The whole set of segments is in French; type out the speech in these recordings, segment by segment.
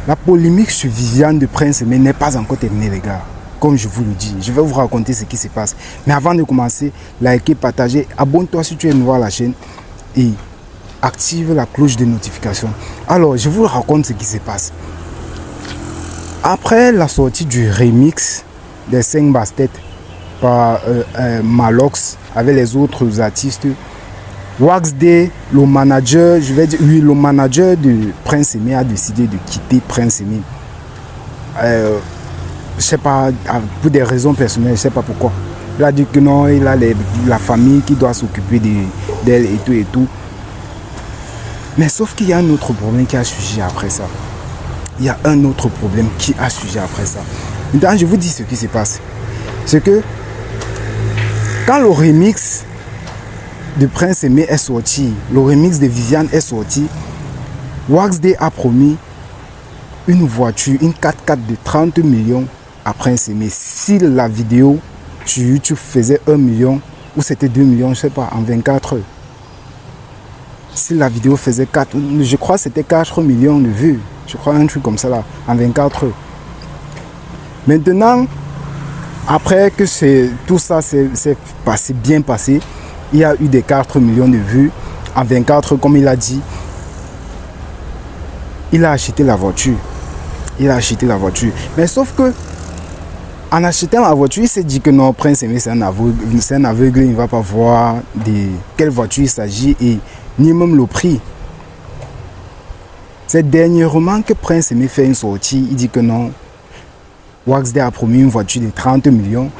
La polémique sur Viviane de Prince Aimé n'est pas encore terminée, les gars. Comme je vous le dis, je vais vous raconter ce qui se passe. Mais avant de commencer, likez, partagez, abonne-toi si tu es nouveau à la chaîne et active la cloche de notification. Alors, je vous raconte ce qui se passe. Après la sortie du remix des 5 basses-têtes par Malox avec les autres artistes, Wax D, le manager, je vais dire, oui, le manager de Prince Aimé a décidé de quitter Prince Aimé. Je sais pas, pour des raisons personnelles, je sais pas pourquoi. Il a dit que non, il a la famille qui doit s'occuper d'elle et tout et tout. Mais sauf qu'il y a un autre problème qui a surgi après ça. Il y a un autre problème qui a surgi après ça. Maintenant, je vous dis ce qui se passe. C'est que quand le remix de Prince Aimé est sorti, le remix de Viviane est sorti, Wax D a promis une voiture, une 4x4 de 30 millions à Prince Aimé. Si la vidéo sur YouTube faisait 1 million ou c'était 2 millions, je sais pas, en 24 heures. Si la vidéo faisait 4, je crois que c'était 4 millions de vues. Je crois un truc comme ça là, en 24 heures. Maintenant, après que tout ça s'est bien passé, il y a eu des 4 millions de vues en 24 heures, comme il a dit. Il a acheté la voiture. Il a acheté la voiture. Mais sauf que, en achetant la voiture, il s'est dit que non, Prince Aimé, c'est un aveugle, il ne va pas voir de quelle voiture il s'agit et ni même le prix. C'est dernièrement que Prince Aimé fait une sortie, il dit que non, Wax D a promis une voiture de 30 millions,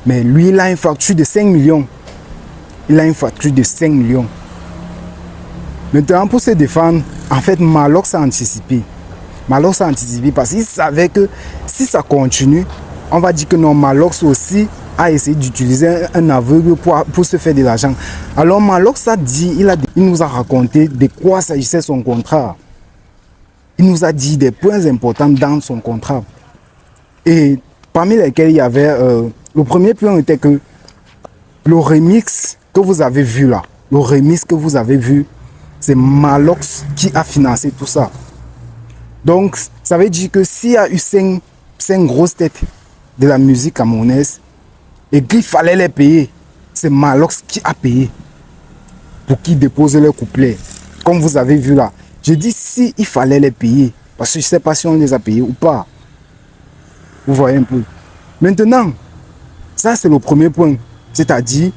mais lui, il a une facture de 5 millions. Il a une facture de 5 millions. Maintenant, pour se défendre, en fait, Malox a anticipé. Malox a anticipé parce qu'il savait que si ça continue, on va dire que non, Malox aussi a essayé d'utiliser un aveugle pour se faire de l'argent. Alors Malox a dit, il nous a raconté de quoi s'agissait son contrat. Il nous a dit des points importants dans son contrat. Et parmi lesquels il y avait, le premier point était que le remix que vous avez vu là, le remix que vous avez vu, c'est Malox qui a financé tout ça. Donc, ça veut dire que s'il y a eu 5 grosses têtes de la musique camerounaise et qu'il fallait les payer, c'est Malox qui a payé pour qu'ils déposent leurs couplets. Comme vous avez vu là, je dis si il fallait les payer, parce que je ne sais pas si on les a payés ou pas. Vous voyez un peu. Maintenant, ça c'est le premier point. C'est-à-dire,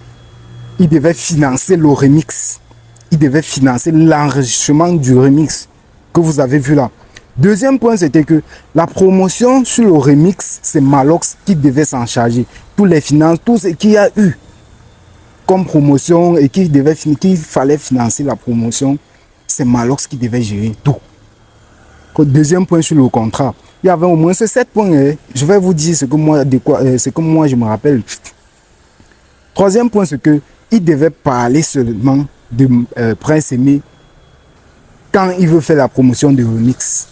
il devait financer le remix. Il devait financer l'enregistrement du remix que vous avez vu là. Deuxième point, c'était que la promotion sur le remix, c'est Malox qui devait s'en charger. Tous les finances, tout ce qu'il y a eu comme promotion et qu'il fallait financer la promotion, c'est Malox qui devait gérer tout. Deuxième point sur le contrat. Il y avait au moins ces 7 points. Je vais vous dire ce que moi je me rappelle. Troisième point, c'est que il devait parler seulement de Prince Aimé quand il veut faire la promotion de remix.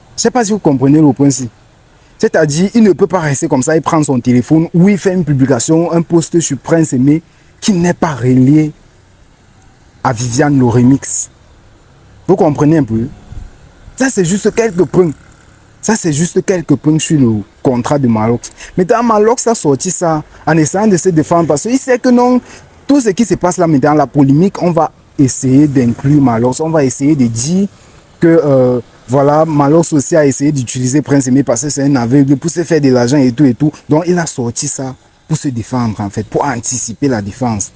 Je ne sais pas si vous comprenez le point-ci. C'est-à-dire, il ne peut pas rester comme ça, il prend son téléphone ou il fait une publication, un post sur Prince Aimé qui n'est pas relié à Viviane le remix. Vous comprenez un peu? Ça, c'est juste quelques points. Ça, c'est juste quelques points sur le contrat de Malox. Maintenant, Malox a sorti ça en essayant de se défendre parce qu'il sait que non, tout ce qui se passe là maintenant, la polémique, on va essayer d'inclure Malox. On va essayer de dire que voilà, Malox aussi a essayé d'utiliser Prince Aimé parce que c'est un aveugle pour se faire de l'argent et tout et tout. Donc, il a sorti ça pour se défendre en fait, pour anticiper la défense.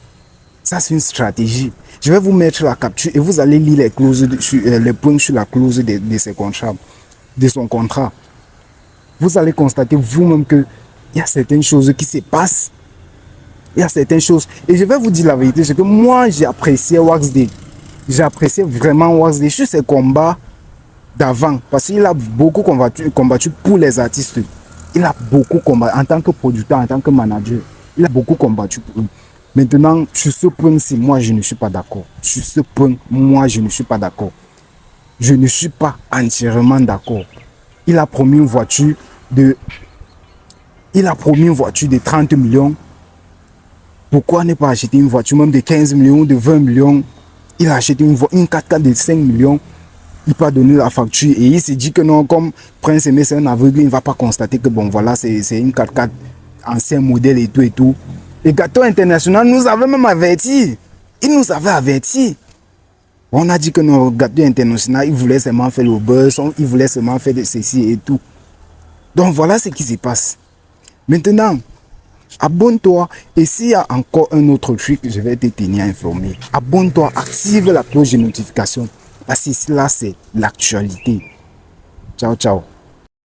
Ça, c'est une stratégie. Je vais vous mettre la capture et vous allez lire les clauses, les points sur la clause de ses contrats, de son contrat. Vous allez constater vous-même qu'il y a certaines choses qui se passent. Il y a certaines choses. Et je vais vous dire la vérité, c'est que moi, j'ai apprécié Wax D. J'ai apprécié vraiment Wax D sur ses combats d'avant. Parce qu'il a beaucoup combattu pour les artistes. Il a beaucoup combattu en tant que producteur, en tant que manager. Il a beaucoup combattu pour eux. Maintenant, sur ce point-ci, moi, je ne suis pas d'accord. Sur ce point, moi, je ne suis pas d'accord. Je ne suis pas entièrement d'accord. Il a promis une voiture de 30 millions. Pourquoi ne pas acheter une voiture même de 15 millions, de 20 millions? Il a acheté une 4x4 de 5 millions. il peut donner la facture et il se dit que non, comme Prince Aimé c'est un aveugle, il ne va pas constater que bon voilà, c'est une 4x4 ancien modèle et tout et tout. Le gâteau international nous avait même averti. Il nous avait averti. On a dit que nos gâteaux internationaux, ils voulaient seulement faire le buzz, ils voulaient seulement faire de ceci et tout. Donc voilà ce qui se passe. Maintenant, abonne-toi et s'il y a encore un autre truc, je vais te tenir informé. Abonne-toi, active la cloche de notification parce que là, c'est l'actualité. Ciao, ciao.